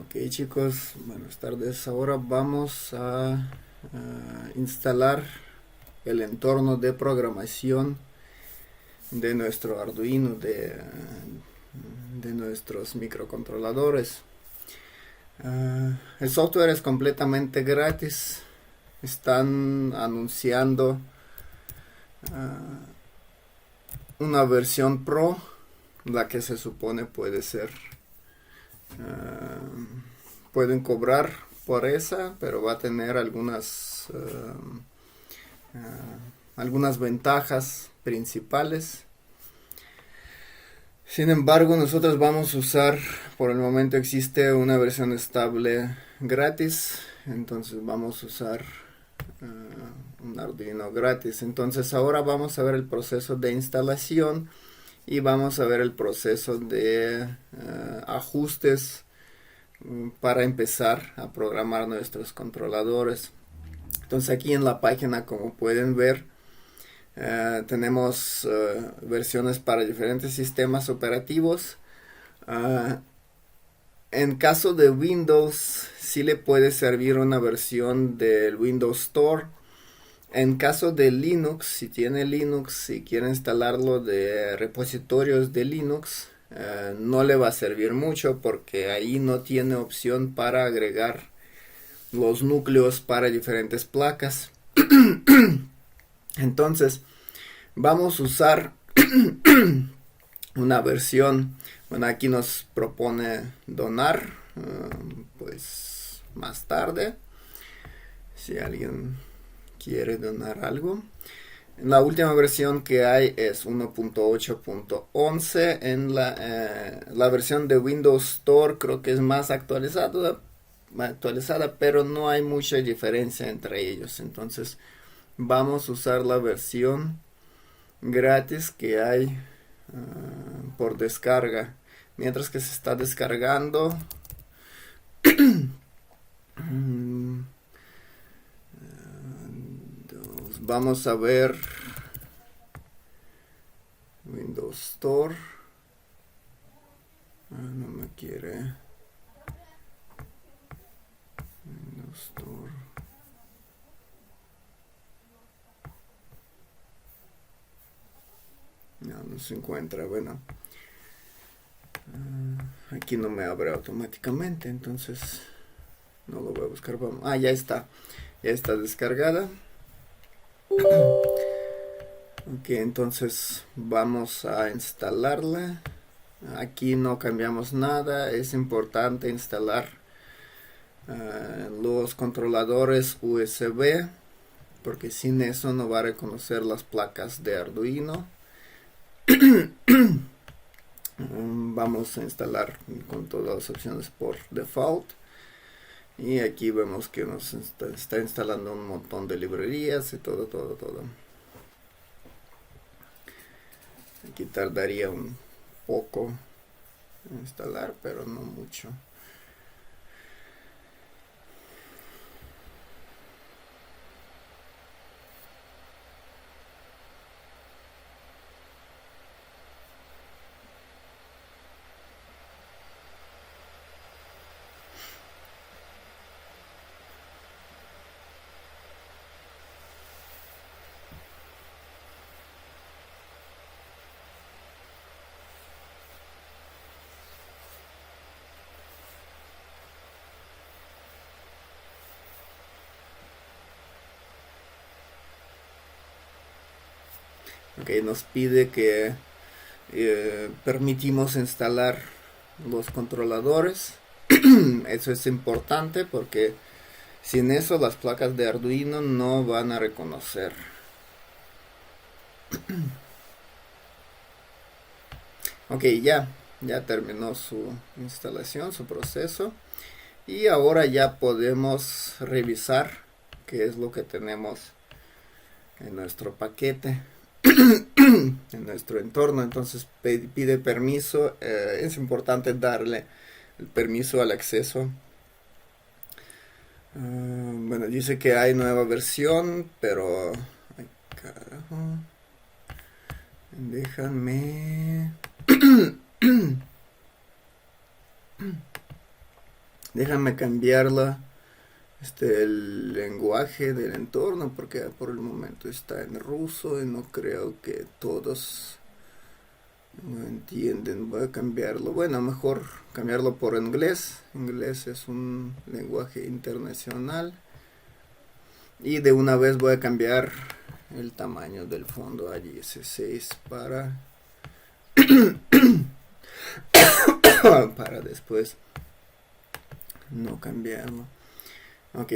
Ok, chicos, buenas tardes. Ahora vamos a instalar el entorno de programación de nuestro Arduino, de nuestros microcontroladores. El software es completamente gratis. Están anunciando una versión Pro, la que se supone puede ser. Pueden cobrar por esa, pero va a tener algunas ventajas principales. Sin embargo, nosotros vamos a usar, por el momento existe una versión estable gratis, entonces vamos a usar un Arduino gratis. Entonces ahora vamos a ver el proceso de instalación y vamos a ver el proceso de ajustes para empezar a programar nuestros controladores. Entonces aquí en la página, como pueden ver, tenemos versiones para diferentes sistemas operativos. En caso de Windows, sí le puede servir una versión del Windows Store. En caso de Linux, si tiene Linux y quiere instalarlo de repositorios de Linux, no le va a servir mucho porque ahí no tiene opción para agregar los núcleos para diferentes placas. Entonces vamos a usar una versión, bueno, aquí nos propone donar, pues más tarde, si alguien quiere donar algo. La última versión que hay es 1.8.11. En la versión de Windows Store creo que es más actualizada, pero no hay mucha diferencia entre ellos. Entonces vamos a usar la versión gratis que hay por descarga. Mientras que se está descargando, vamos a ver Windows Store. No me quiere. Windows Store. No se encuentra. Bueno, aquí no me abre automáticamente, entonces no lo voy a buscar. Vamos. Ya está. Ya está descargada. Ok, entonces vamos a instalarla. Aquí no cambiamos nada. Es importante instalar los controladores USB, porque sin eso no va a reconocer las placas de Arduino. Vamos a instalar con todas las opciones por default. Y aquí vemos que nos está instalando un montón de librerías y todo. Aquí tardaría un poco en instalar, pero no mucho. Ok, nos pide que permitimos instalar los controladores. Eso es importante porque sin eso las placas de Arduino no van a reconocer. Ok, ya terminó su instalación, su proceso. Y ahora ya podemos revisar qué es lo que tenemos en nuestro paquete, en nuestro entorno. Entonces pide permiso. Es importante darle el permiso al acceso. Bueno, dice que hay nueva versión, pero ay, carajo, déjame Déjame cambiarla, el lenguaje del entorno, porque por el momento está en ruso y no creo que todos lo entienden. Voy a cambiarlo, bueno, mejor cambiarlo por inglés. Inglés es un lenguaje internacional. Y de una vez voy a cambiar el tamaño del fondo a 16 para después no cambiarlo. Ok,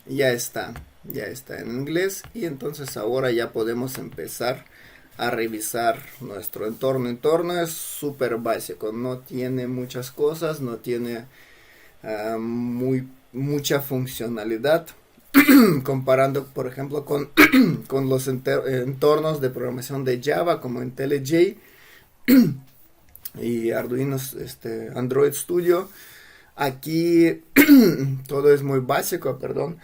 ya está en inglés, y entonces ahora ya podemos empezar a revisar nuestro entorno. El entorno es súper básico, no tiene muchas cosas, no tiene mucha funcionalidad comparando por ejemplo con los entornos de programación de Java como IntelliJ y Arduino, Android Studio. Aquí todo es muy básico, perdón.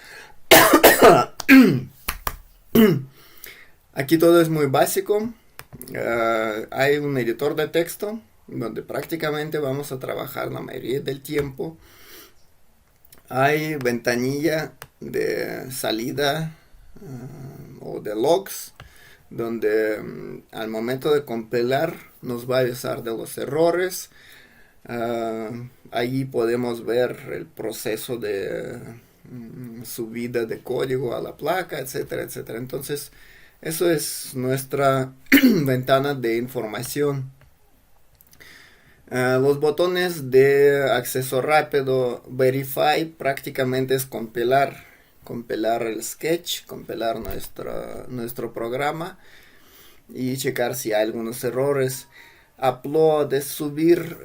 Aquí todo es muy básico. Hay un editor de texto donde prácticamente vamos a trabajar la mayoría del tiempo. Hay ventanilla de salida o de logs, donde al momento de compilar nos va a avisar de los errores. Allí podemos ver el proceso de subida de código a la placa, etcétera, etcétera. Entonces, eso es nuestra ventana de información. Los botones de acceso rápido, Verify, prácticamente es compilar el sketch, compilar nuestro programa y checar si hay algunos errores. Upload es subir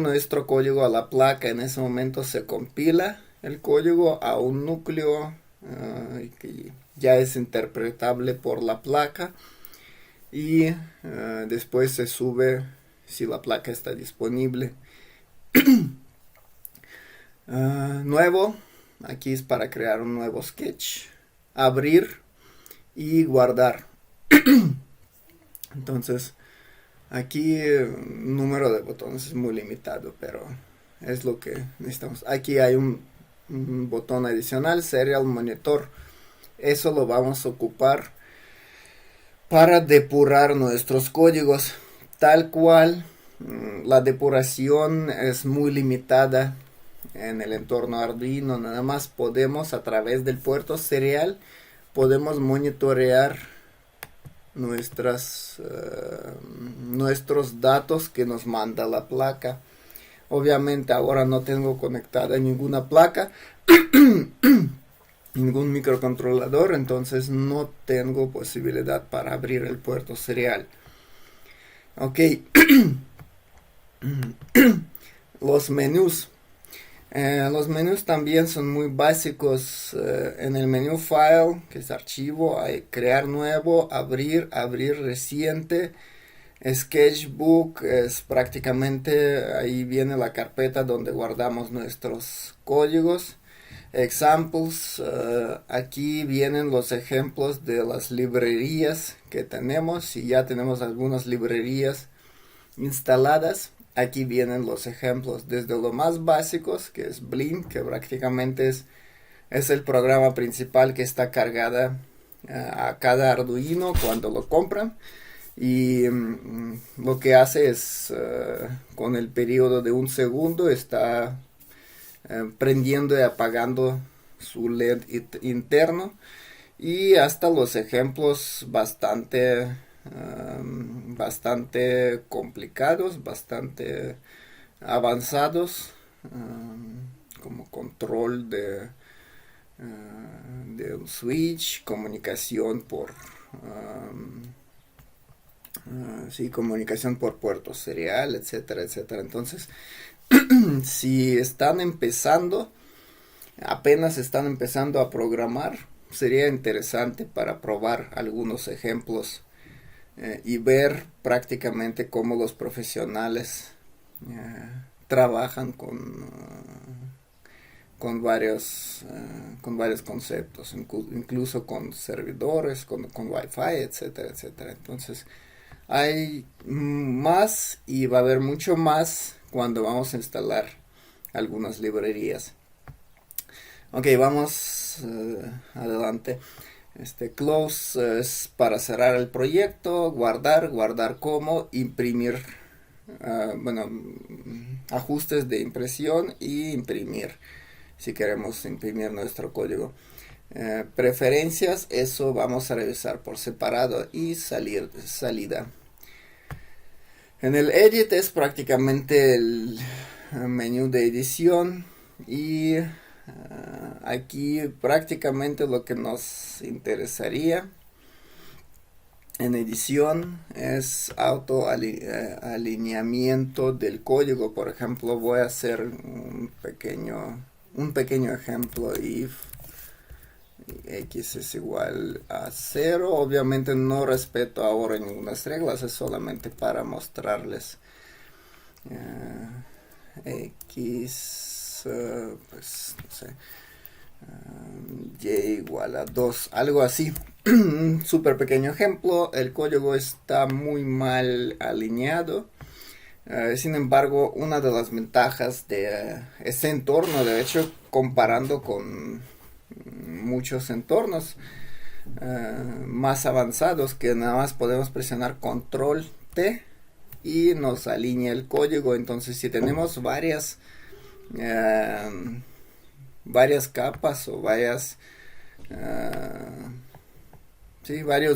nuestro código a la placa. En ese momento se compila el código a un núcleo que ya es interpretable por la placa, y después se sube si la placa está disponible. Nuevo, aquí es para crear un nuevo sketch, abrir y guardar. Entonces aquí el número de botones es muy limitado, pero es lo que necesitamos. Aquí hay un botón adicional, Serial Monitor. Eso lo vamos a ocupar para depurar nuestros códigos. Tal cual, la depuración es muy limitada en el entorno Arduino. Nada más podemos, a través del puerto serial, podemos monitorear nuestros datos que nos manda la placa. Obviamente ahora no tengo conectada ninguna placa, ningún microcontrolador, entonces no tengo posibilidad para abrir el puerto serial. Ok. Los menús. Los menús también son muy básicos. En el menú File, que es archivo, hay crear nuevo, abrir reciente. Sketchbook es prácticamente, ahí viene la carpeta donde guardamos nuestros códigos. Examples, aquí vienen los ejemplos de las librerías que tenemos. Si ya tenemos algunas librerías instaladas, aquí vienen los ejemplos, desde los más básicos, que es Blink, que prácticamente es el programa principal que está cargada a cada Arduino cuando lo compran, y lo que hace es con el periodo de un segundo está prendiendo y apagando su LED interno, y hasta los ejemplos bastante complicados, bastante avanzados, como control de un switch, comunicación por comunicación por puerto serial, etcétera, etcétera. Entonces, si apenas están empezando a programar, sería interesante para probar algunos ejemplos y ver prácticamente cómo los profesionales trabajan con varios conceptos, incluso con servidores, con Wi-Fi, etcétera, etcétera. Entonces, hay más, y va a haber mucho más cuando vamos a instalar algunas librerías. Ok, vamos adelante. Close es para cerrar el proyecto, guardar como, imprimir, bueno, ajustes de impresión y imprimir, si queremos imprimir nuestro código. Preferencias, eso vamos a revisar por separado, y salida. En el Edit es prácticamente el menú de edición, y aquí prácticamente lo que nos interesaría en edición es alineamiento del código. Por ejemplo, voy a hacer un pequeño ejemplo. If x es igual a 0, obviamente no respeto ahora ninguna reglas, es solamente para mostrarles. X, pues no sé, y igual a 2, algo así. Un súper pequeño ejemplo. El código está muy mal alineado. Sin embargo, una de las ventajas de este entorno, de hecho, comparando con muchos entornos más avanzados, que nada más podemos presionar control T y nos alinea el código. Entonces, si tenemos varias capas o varios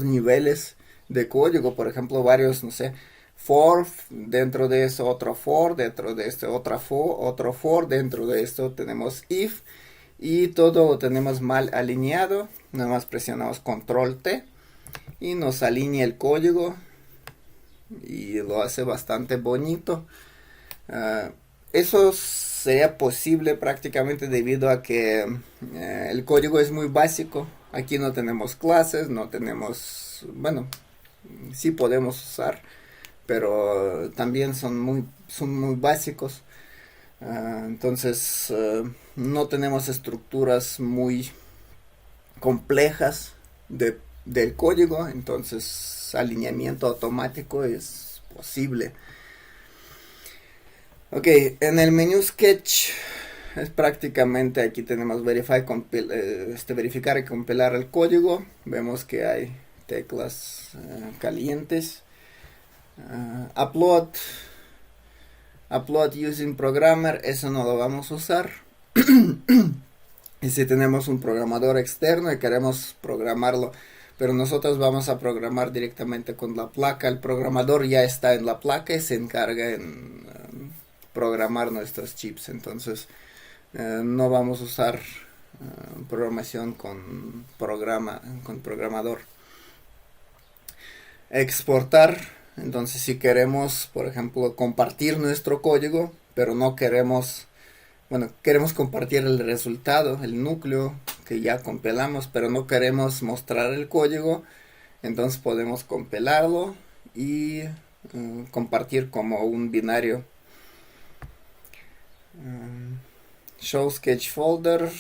niveles de código, por ejemplo, varios, no sé, for, dentro de eso otro for, dentro de este otro for, dentro de esto tenemos if, y todo lo tenemos mal alineado, nada más presionamos control T y nos alinea el código y lo hace bastante bonito. Eso sería posible prácticamente debido a que el código es muy básico. Aquí no tenemos clases, no tenemos, bueno, sí podemos usar, pero también son muy básicos. Entonces no tenemos estructuras muy complejas del código, entonces alineamiento automático es posible. Ok, en el menú Sketch es prácticamente, aquí tenemos verificar y compilar el código. Vemos que hay teclas calientes. Upload using programmer, eso no lo vamos a usar. Y si tenemos un programador externo y queremos programarlo, pero nosotros vamos a programar directamente con la placa, el programador ya está en la placa y se encarga en programar nuestros chips. Entonces no vamos a usar programación con programador. Exportar. Entonces, si queremos, por ejemplo, compartir nuestro código, pero no queremos, queremos compartir el resultado, el núcleo que ya compilamos, pero no queremos mostrar el código, entonces podemos compilarlo y compartir como un binario. Show Sketch Folder,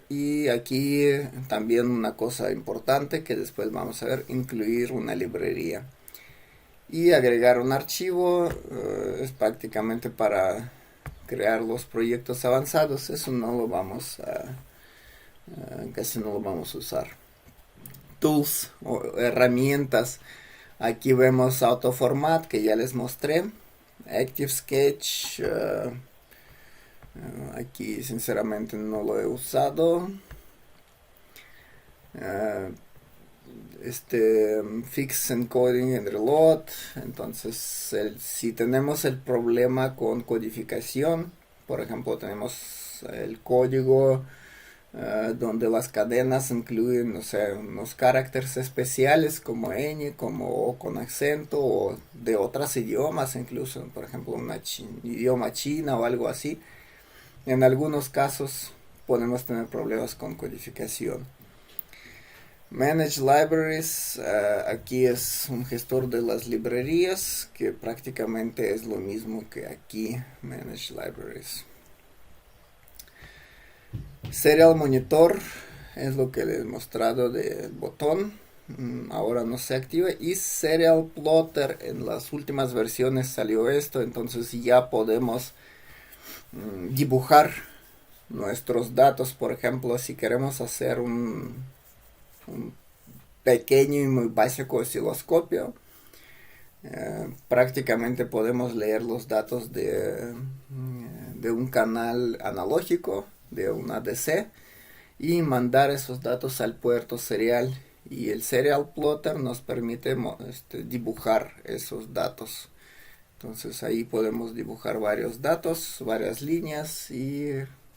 y aquí también una cosa importante que después vamos a ver, incluir una librería y agregar un archivo. Es prácticamente para crear los proyectos avanzados. Eso no lo vamos casi no lo vamos a usar. Tools o herramientas, aquí vemos AutoFormat, que ya les mostré, Active Sketch. Aquí sinceramente no lo he usado. Fix Encoding and Reload. Entonces si tenemos el problema con codificación, por ejemplo tenemos el código donde las cadenas incluyen, no sé, unos caracteres especiales como ñ, como o con acento, o de otros idiomas, incluso por ejemplo un idioma china o algo así. En algunos casos podemos tener problemas con codificación. Manage Libraries, aquí es un gestor de las librerías, que prácticamente es lo mismo que aquí, Manage Libraries. Serial Monitor es lo que les he mostrado del botón, ahora no se activa. Y Serial Plotter, en las últimas versiones salió esto, entonces ya podemos dibujar nuestros datos. Por ejemplo, si queremos hacer un pequeño y muy básico osciloscopio, prácticamente podemos leer los datos de un canal analógico, de un ADC, y mandar esos datos al puerto serial, y el serial plotter nos permite dibujar esos datos. Entonces ahí podemos dibujar varios datos, varias líneas, y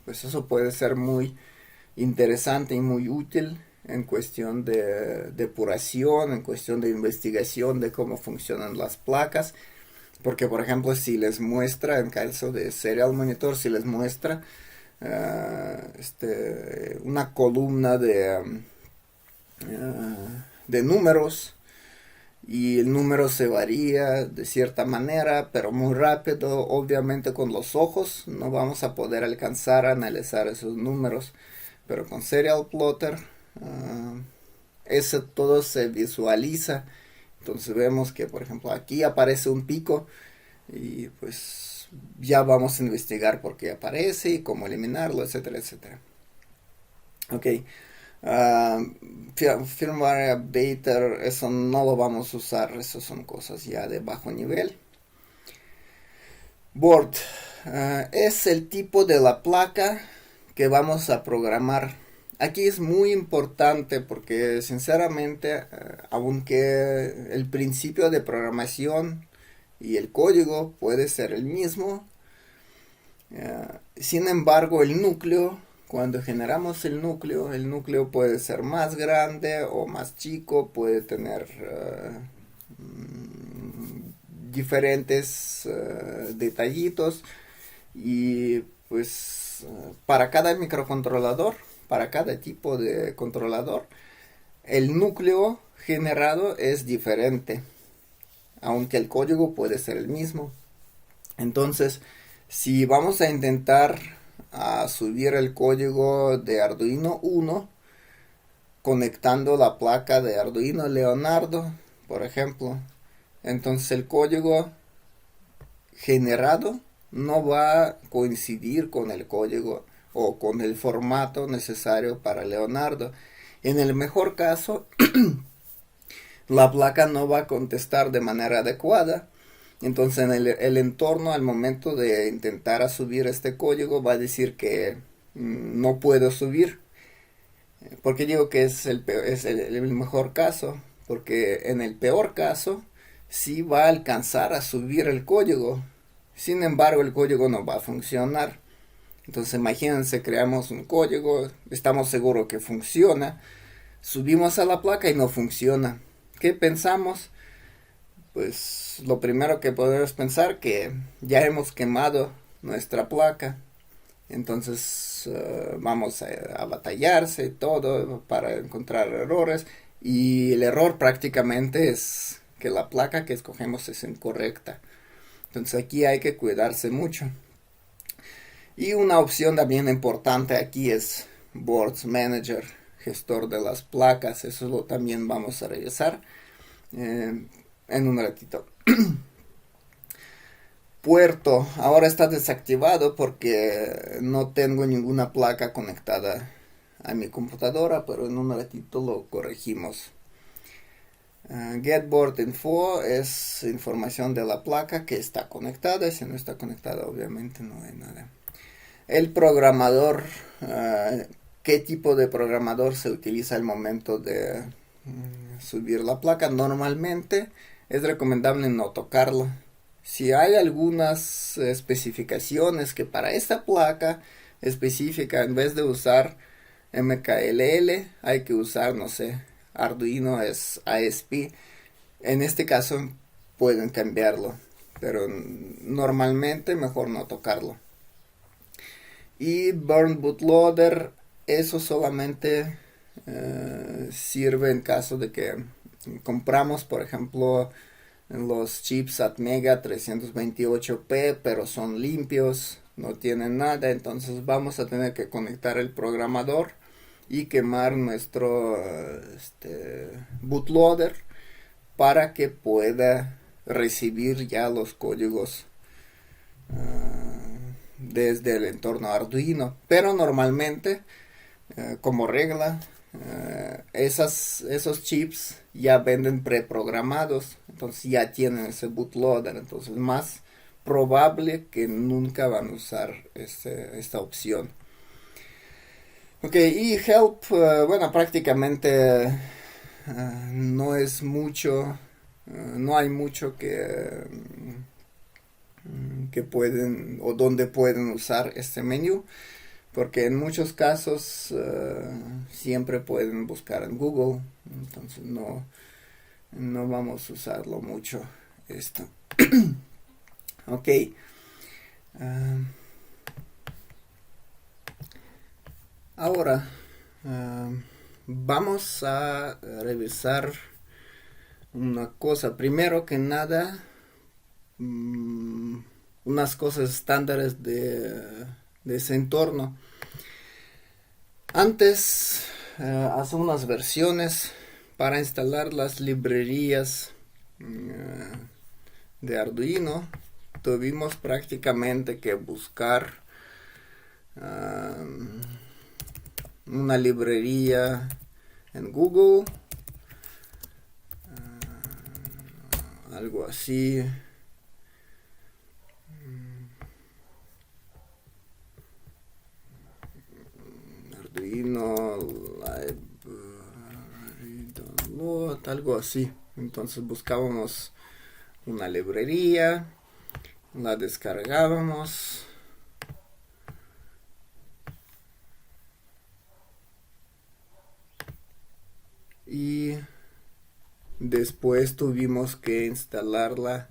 pues eso puede ser muy interesante y muy útil en cuestión de depuración, en cuestión de investigación de cómo funcionan las placas. Porque, por ejemplo, si les muestra, en caso de Serial Monitor, si les muestra una columna de números, y el número se varía de cierta manera, pero muy rápido, obviamente con los ojos no vamos a poder alcanzar a analizar esos números, pero con Serial Plotter eso todo se visualiza. Entonces vemos que, por ejemplo, aquí aparece un pico, y pues ya vamos a investigar por qué aparece y cómo eliminarlo, etcétera, etcétera. Ok. Firmware Updater, eso no lo vamos a usar, eso son cosas ya de bajo nivel. Board es el tipo de la placa que vamos a programar. Aquí es muy importante porque sinceramente, aunque el principio de programación y el código puede ser el mismo, sin embargo el núcleo, cuando generamos el núcleo puede ser más grande o más chico, puede tener diferentes detallitos, y pues para cada microcontrolador, para cada tipo de controlador, el núcleo generado es diferente, aunque el código puede ser el mismo. Entonces, si vamos a intentar subir el código de Arduino 1 conectando la placa de Arduino Leonardo, por ejemplo, entonces el código generado no va a coincidir con el código o con el formato necesario para Leonardo. En el mejor caso, la placa no va a contestar de manera adecuada. Entonces en el entorno, al momento de intentar subir este código, va a decir que no puedo subir. ¿Por qué digo que es el mejor caso? Porque en el peor caso sí va a alcanzar a subir el código. Sin embargo, el código no va a funcionar. Entonces imagínense, creamos un código, estamos seguros que funciona, subimos a la placa y no funciona. ¿Qué pensamos? Pues lo primero que podemos pensar que ya hemos quemado nuestra placa. Entonces vamos a batallarse y todo para encontrar errores, y el error prácticamente es que la placa que escogemos es incorrecta. Entonces aquí hay que cuidarse mucho. Y una opción también importante aquí es Boards Manager, gestor de las placas. Eso también vamos a revisar en un ratito. Puerto, ahora está desactivado porque no tengo ninguna placa conectada a mi computadora, pero en un ratito lo corregimos. Get Board Info es información de la placa que está conectada. Si no está conectada, obviamente no hay nada. El programador, ¿qué tipo de programador se utiliza al momento de subir la placa? Normalmente es recomendable no tocarlo. Si hay algunas especificaciones que para esta placa específica, en vez de usar MKLL, hay que usar, no sé, Arduino es ASP. En este caso pueden cambiarlo, pero normalmente mejor no tocarlo. Y Burn Bootloader, eso solamente sirve en caso de que compramos, por ejemplo, los chips Atmega 328P, pero son limpios, no tienen nada. Entonces vamos a tener que conectar el programador y quemar nuestro bootloader para que pueda recibir ya los códigos desde el entorno Arduino, pero normalmente, como regla, esos chips ya venden preprogramados, entonces ya tienen ese bootloader, entonces más probable que nunca van a usar esta opción. Ok, y help, bueno, prácticamente no es mucho, no hay mucho que pueden o donde pueden usar este menú, porque en muchos casos siempre pueden buscar en Google, entonces no vamos a usarlo mucho esto. Ok. Ahora vamos a revisar una cosa. Primero que nada, unas cosas estándares de ese entorno. Antes, hace unas versiones para instalar las librerías de Arduino, tuvimos prácticamente que buscar una librería en Google, algo así. Arduino Library Download, algo así. Entonces buscábamos una librería, la descargábamos. Y después tuvimos que instalarla.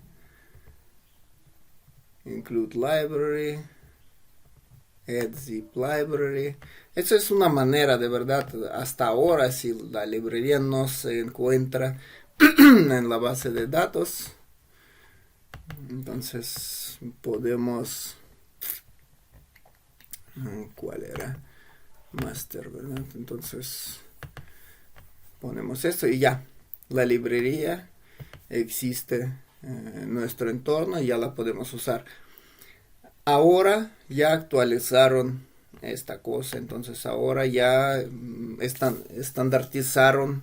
Include library, add zip library. Esa es una manera, de verdad, hasta ahora, si la librería no se encuentra en la base de datos, entonces podemos, ¿cuál era? Master, ¿verdad? Entonces ponemos esto y ya, la librería existe en nuestro entorno y ya la podemos usar. Ahora ya actualizaron esta cosa, entonces ahora ya estandarizaron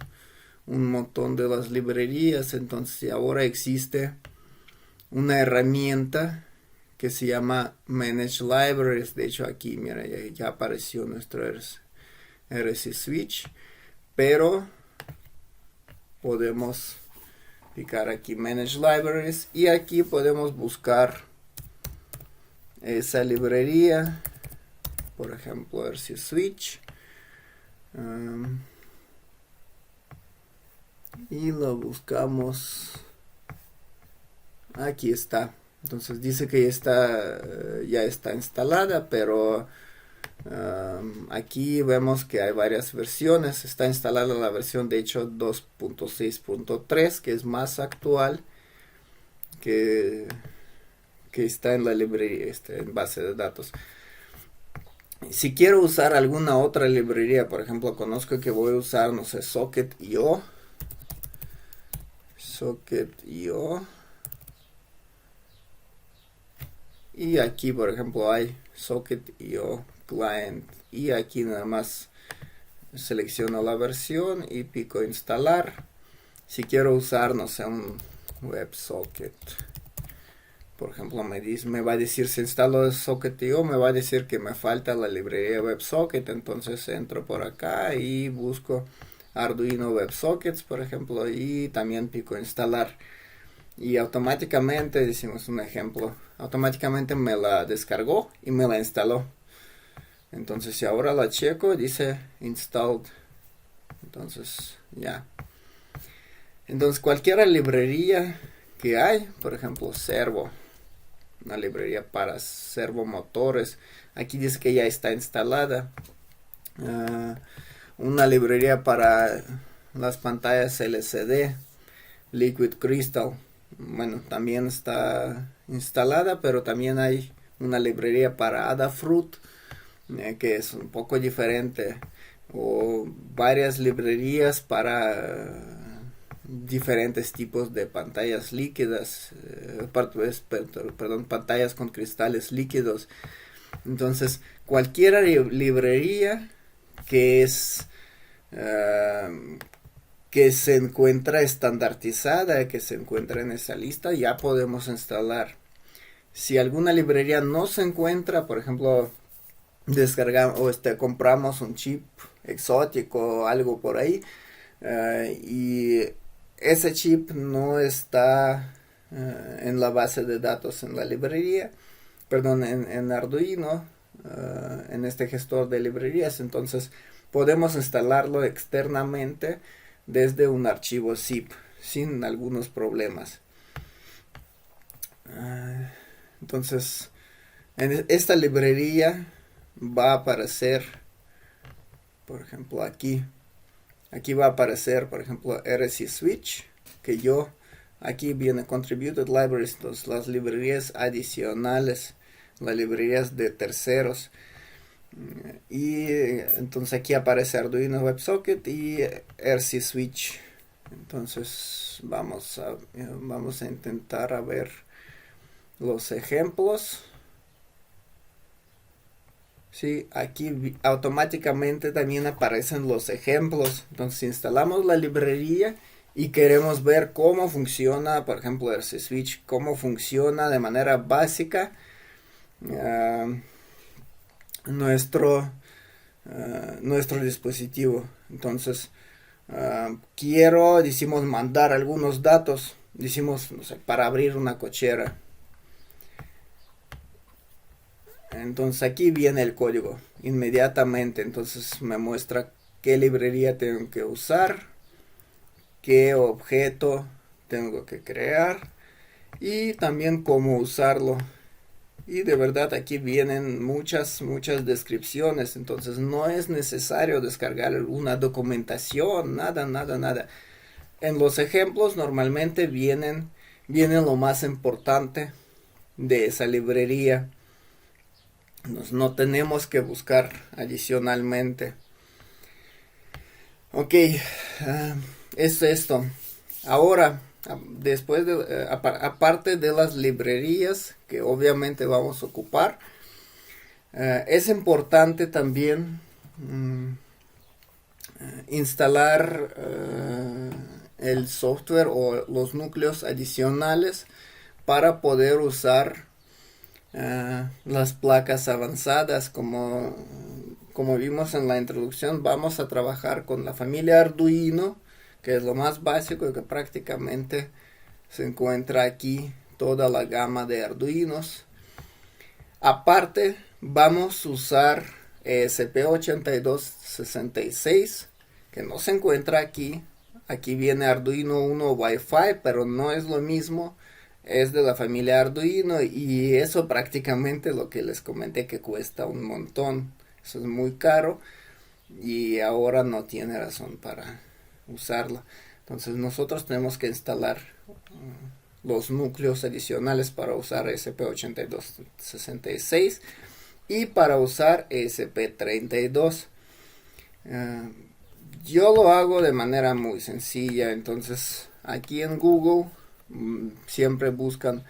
un montón de las librerías, entonces ahora existe una herramienta que se llama Manage Libraries. De hecho aquí mira, ya apareció nuestro RC Switch, pero podemos picar aquí Manage Libraries y aquí podemos buscar esa librería, por ejemplo RC Switch, y lo buscamos. Aquí está. Entonces dice que ya está instalada, pero aquí vemos que hay varias versiones. Está instalada la versión de hecho 2.6.3, que es más actual, que está en la librería, en base de datos. Si quiero usar alguna otra librería, por ejemplo, conozco que voy a usar, no sé, Socket.io. Y aquí, por ejemplo, hay Socket.io Client. Y aquí nada más selecciono la versión y pico instalar. Si quiero usar, no sé, un WebSocket, por ejemplo, me va a decir si instalo Socket.io, me va a decir que me falta la librería WebSocket. Entonces entro por acá y busco Arduino WebSockets, por ejemplo, y también pico instalar. Y automáticamente, decimos un ejemplo, automáticamente me la descargó y me la instaló. Entonces si ahora la checo, dice installed. Entonces ya. Entonces cualquier librería que hay, por ejemplo servo, una librería para servomotores, aquí dice que ya está instalada. Una librería para las pantallas LCD, Liquid Crystal, bueno, también está instalada, pero también hay una librería para Adafruit, que es un poco diferente, o varias librerías para diferentes tipos de pantallas líquidas, pantallas con cristales líquidos. Entonces, cualquier librería que es que se encuentra estandarizada, que se encuentra en esa lista, ya podemos instalar. Si alguna librería no se encuentra, por ejemplo, descargamos o compramos un chip exótico o algo por ahí, y ese chip no está en la base de datos en la librería, perdón, en Arduino, en este gestor de librerías, entonces podemos instalarlo externamente desde un archivo zip sin algunos problemas. Entonces, en esta librería va a aparecer, por ejemplo, aquí va a aparecer, por ejemplo, RC Switch, que aquí viene Contributed Libraries, entonces las librerías adicionales, las librerías de terceros. Y entonces aquí aparece Arduino WebSocket y RC Switch. Entonces vamos a intentar a ver los ejemplos. Sí, aquí automáticamente también aparecen los ejemplos. Entonces instalamos la librería y queremos ver cómo funciona, por ejemplo, RC Switch, cómo funciona de manera básica nuestro dispositivo. Entonces decimos mandar algunos datos, decimos, no sé, para abrir una cochera. Entonces aquí viene el código inmediatamente, entonces me muestra qué librería tengo que usar, qué objeto tengo que crear y también cómo usarlo. Y de verdad aquí vienen muchas descripciones, entonces no es necesario descargar una documentación, nada. En los ejemplos normalmente viene lo más importante de esa librería. No tenemos que buscar adicionalmente. Ok, es esto. Ahora, después de, aparte de las librerías que obviamente vamos a ocupar, es importante también instalar el software o los núcleos adicionales para poder usar las placas avanzadas. Como vimos en la introducción, vamos a trabajar con la familia Arduino, que es lo más básico, que prácticamente se encuentra aquí toda la gama de Arduinos. Aparte, vamos a usar ESP8266, que no se encuentra aquí. Aquí viene Arduino 1 Wi-Fi, pero no es lo mismo. Es de la familia Arduino y eso prácticamente lo que les comenté que cuesta un montón. Eso es muy caro y ahora no tiene razón para usarlo. Entonces nosotros tenemos que instalar los núcleos adicionales para usar ESP8266 y para usar ESP32. Yo lo hago de manera muy sencilla. Entonces aquí en Google siempre buscan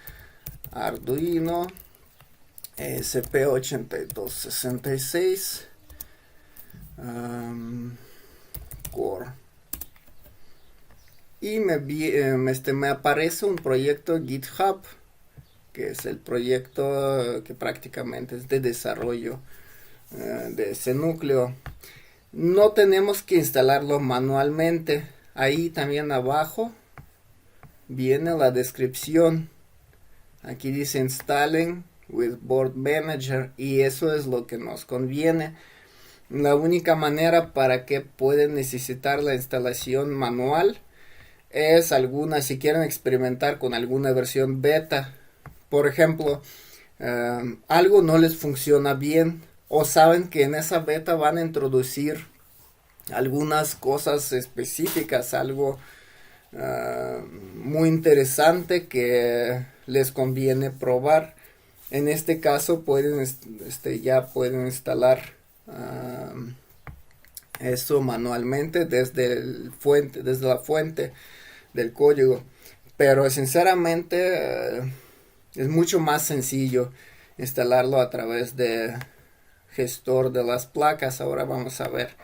Arduino ESP8266 Core y me aparece un proyecto GitHub, que es el proyecto que prácticamente es de desarrollo de ese núcleo. No tenemos que instalarlo manualmente. Ahí también abajo viene la descripción. Aquí dice installing with board manager y eso es lo que nos conviene. La única manera para que pueden necesitar la instalación manual es si quieren experimentar con alguna versión beta. Por ejemplo, algo no les funciona bien o saben que en esa beta van a introducir algunas cosas específicas, algo muy interesante que les conviene probar. En este caso ya pueden instalar eso manualmente desde la fuente del código, pero sinceramente es mucho más sencillo instalarlo a través de gestor de las placas. Ahora vamos a ver.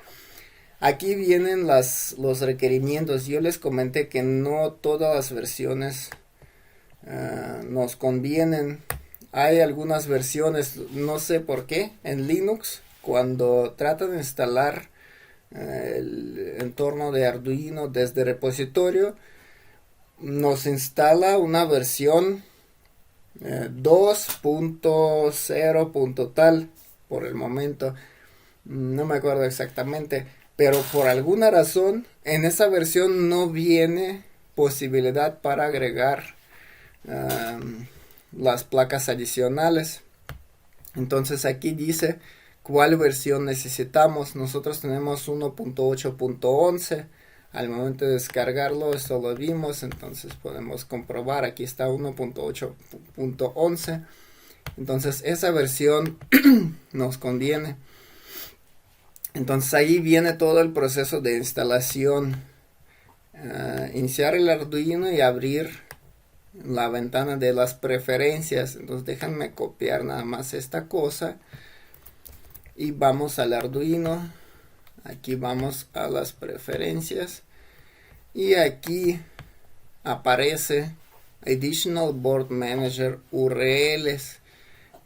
Aquí vienen los requerimientos. Yo les comenté que no todas las versiones nos convienen. Hay algunas versiones, no sé por qué, en Linux, cuando tratan de instalar el entorno de Arduino desde repositorio, nos instala una versión 2.0. Tal por el momento. No me acuerdo exactamente. Pero por alguna razón en esa versión no viene posibilidad para agregar las placas adicionales. Entonces aquí dice cuál versión necesitamos. Nosotros tenemos 1.8.11. Al momento de descargarlo, esto lo vimos, entonces podemos comprobar. Aquí está 1.8.11. Entonces esa versión nos conviene. Entonces ahí viene todo el proceso de instalación. Iniciar el Arduino y abrir la ventana de las preferencias. Entonces déjenme copiar nada más esta cosa. Y vamos al Arduino. Aquí vamos a las preferencias. Y aquí aparece Additional Board Manager URLs.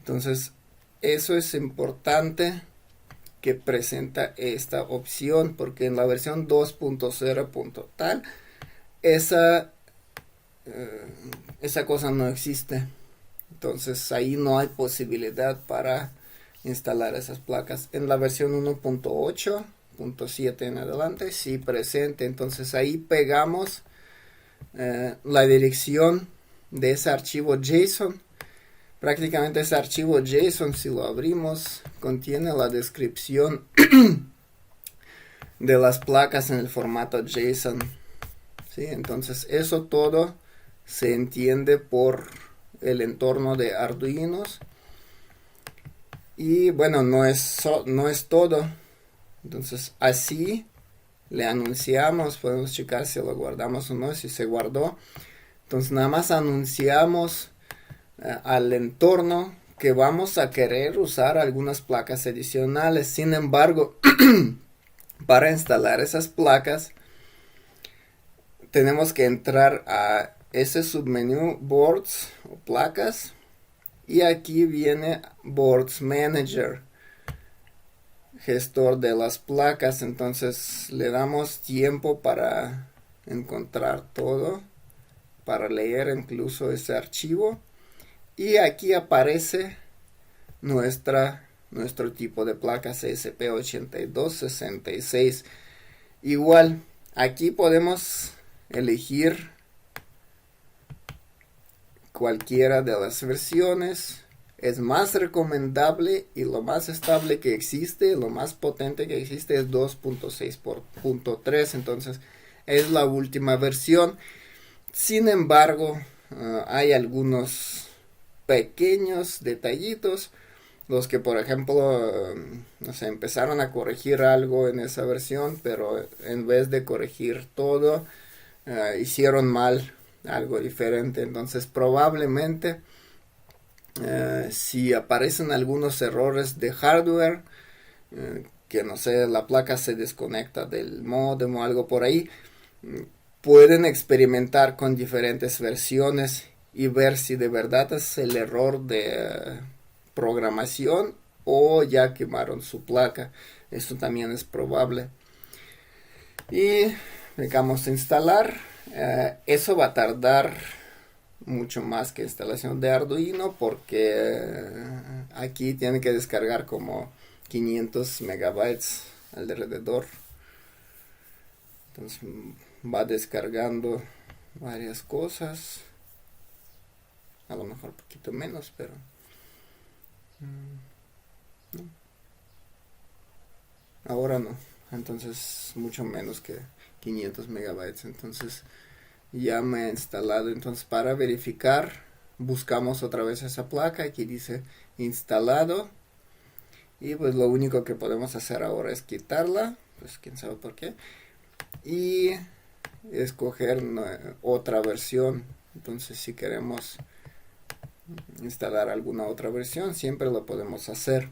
Entonces eso es importante que presenta esta opción, porque en la versión 2.0. Tal esa cosa no existe. Entonces ahí no hay posibilidad para instalar esas placas. En la versión 1.8.7 en adelante sí presente. Entonces ahí pegamos la dirección de ese archivo JSON. Prácticamente ese archivo JSON, si lo abrimos, contiene la descripción de las placas en el formato JSON. ¿Sí? Entonces eso todo se entiende por el entorno de Arduinos. Y bueno, no es todo. Entonces así le anunciamos, podemos checar si lo guardamos o no, si se guardó. Entonces nada más anunciamos al entorno que vamos a querer usar algunas placas adicionales. Sin embargo, para instalar esas placas tenemos que entrar a ese submenú Boards o placas, y aquí viene Boards Manager, gestor de las placas. Entonces le damos tiempo para encontrar todo, para leer incluso ese archivo. Y aquí aparece nuestro tipo de placa CSP8266. Igual, aquí podemos elegir cualquiera de las versiones. Es más recomendable y lo más estable que existe, lo más potente que existe es 2.6.3. Entonces es la última versión. Sin embargo, hay algunos pequeños detallitos, los que por ejemplo no sé, empezaron a corregir algo en esa versión, pero en vez de corregir todo hicieron mal algo diferente. Entonces probablemente si aparecen algunos errores de hardware, que no sé, la placa se desconecta del módem o algo por ahí, pueden experimentar con diferentes versiones y ver si de verdad es el error de programación o ya quemaron su placa. Esto también es probable. Y digamos instalar. Eso va a tardar mucho más que instalación de Arduino, porque aquí tiene que descargar como 500 megabytes alrededor. Entonces va descargando varias cosas. A lo mejor un poquito menos, pero no. Ahora no. Entonces mucho menos que 500 megabytes. Entonces ya me he instalado. Entonces para verificar buscamos otra vez esa placa. Aquí dice instalado. Y pues lo único que podemos hacer ahora es quitarla. Pues quién sabe por qué. Y escoger otra versión. Entonces si queremos instalar alguna otra versión, siempre lo podemos hacer.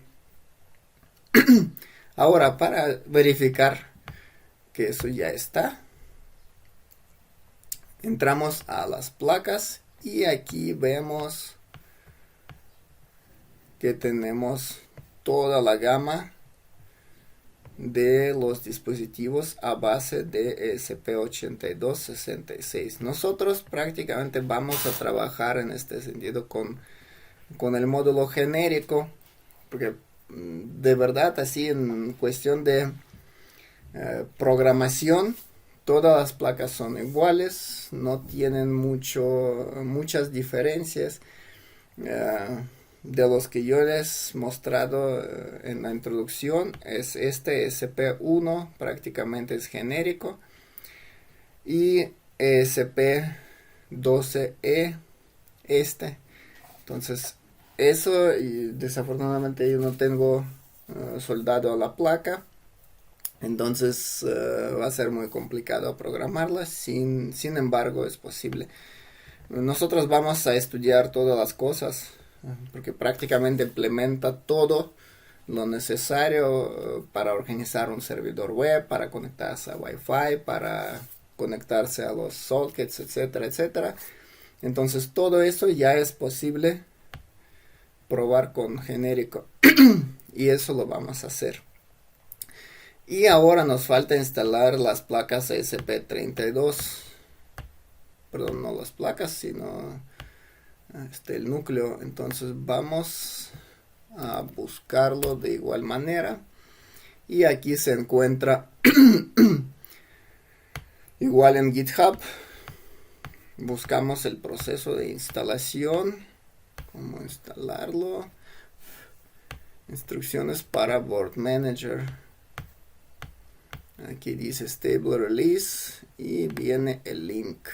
Ahora, para verificar que eso ya está, entramos a las placas y aquí vemos que tenemos toda la gama de los dispositivos a base de ESP8266. Nosotros prácticamente vamos a trabajar en este sentido con el módulo genérico, porque de verdad así en cuestión de programación todas las placas son iguales, no tienen muchas diferencias. De los que yo les he mostrado en la introducción, es este ESP1, prácticamente es genérico, y ESP12E, entonces eso, y desafortunadamente yo no tengo soldado a la placa, entonces va a ser muy complicado programarla. Sin embargo, es posible. Nosotros vamos a estudiar todas las cosas, porque prácticamente implementa todo lo necesario para organizar un servidor web, para conectarse a Wi-Fi, para conectarse a los sockets, etcétera, etcétera. Entonces todo eso ya es posible probar con genérico y eso lo vamos a hacer. Y ahora nos falta instalar las placas ESP32, perdón, no las placas, sino el núcleo. Entonces vamos a buscarlo de igual manera y aquí se encuentra igual en GitHub. Buscamos el proceso de instalación, cómo instalarlo, instrucciones para Board Manager. Aquí dice Stable Release y viene el link.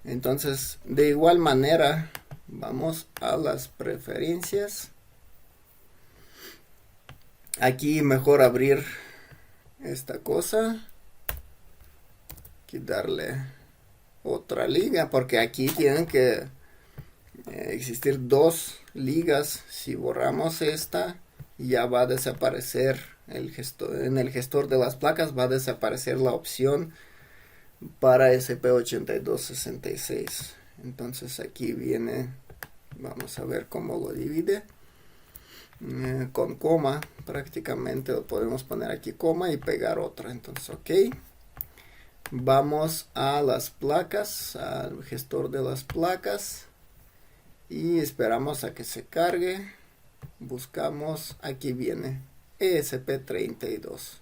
Entonces, de igual manera, vamos a las preferencias. Aquí mejor abrir esta cosa. Aquí darle otra liga, porque aquí tienen que existir dos ligas. Si borramos esta, ya va a desaparecer en el gestor de las placas, va a desaparecer la opción para ESP8266. Entonces aquí viene, vamos a ver cómo lo divide, con coma, prácticamente lo podemos poner aquí coma y pegar otra. Entonces ok, vamos a las placas, al gestor de las placas y esperamos a que se cargue. Buscamos, aquí viene ESP32.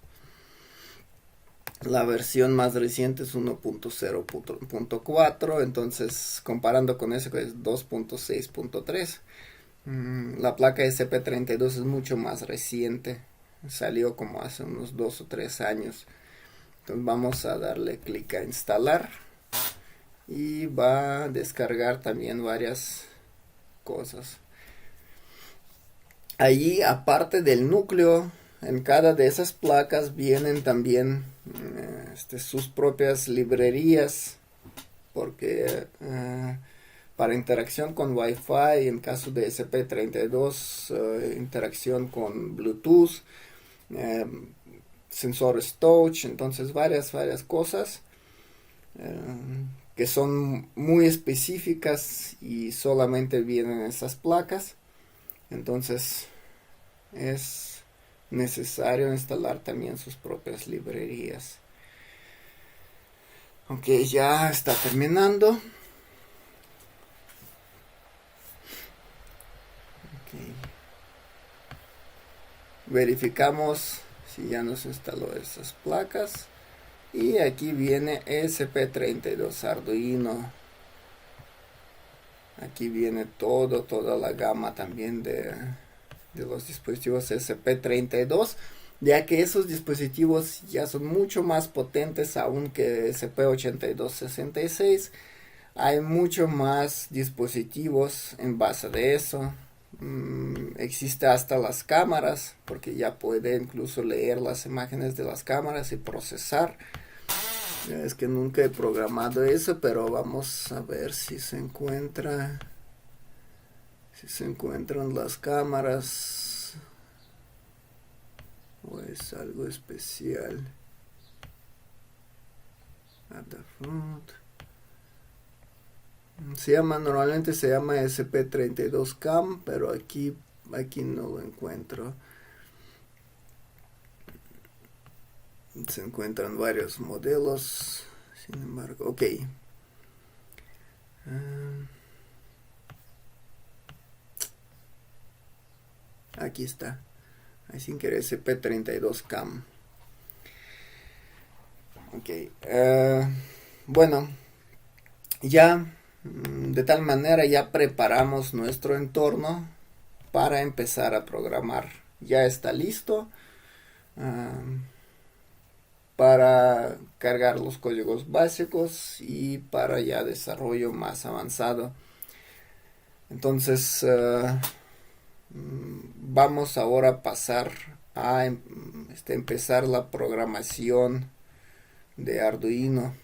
La versión más reciente es 1.0.4, entonces comparando con eso que es 2.6.3, la placa ESP32 es mucho más reciente, salió como hace unos 2 o 3 años. Entonces vamos a darle clic a instalar y va a descargar también varias cosas. Allí, aparte del núcleo, en cada de esas placas vienen también sus propias librerías, porque para interacción con Wi-Fi, en caso de ESP32, interacción con Bluetooth, sensores touch, entonces varias cosas que son muy específicas y solamente vienen en esas placas. Entonces es necesario instalar también sus propias librerías. Ok, ya está terminando. Okay. Verificamos si ya nos instaló esas placas. Y aquí viene ESP32 Arduino. Aquí viene toda la gama también de los dispositivos ESP32, ya que esos dispositivos ya son mucho más potentes aún que ESP8266. Hay mucho más dispositivos en base de eso. Existe hasta las cámaras, porque ya puede incluso leer las imágenes de las cámaras y procesar. Es que nunca he programado eso, pero vamos a ver si se encuentra. Si se encuentran las cámaras. O es algo especial. Adafruit. Normalmente se llama SP32CAM, pero aquí no lo encuentro. Se encuentran varios modelos, sin embargo, ok. Aquí está. Ahí sin querer SP32CAM. Ok. Bueno, ya de tal manera ya preparamos nuestro entorno para empezar a programar. Ya está listo para cargar los códigos básicos y para ya desarrollo más avanzado. Entonces vamos ahora a pasar a empezar la programación de Arduino.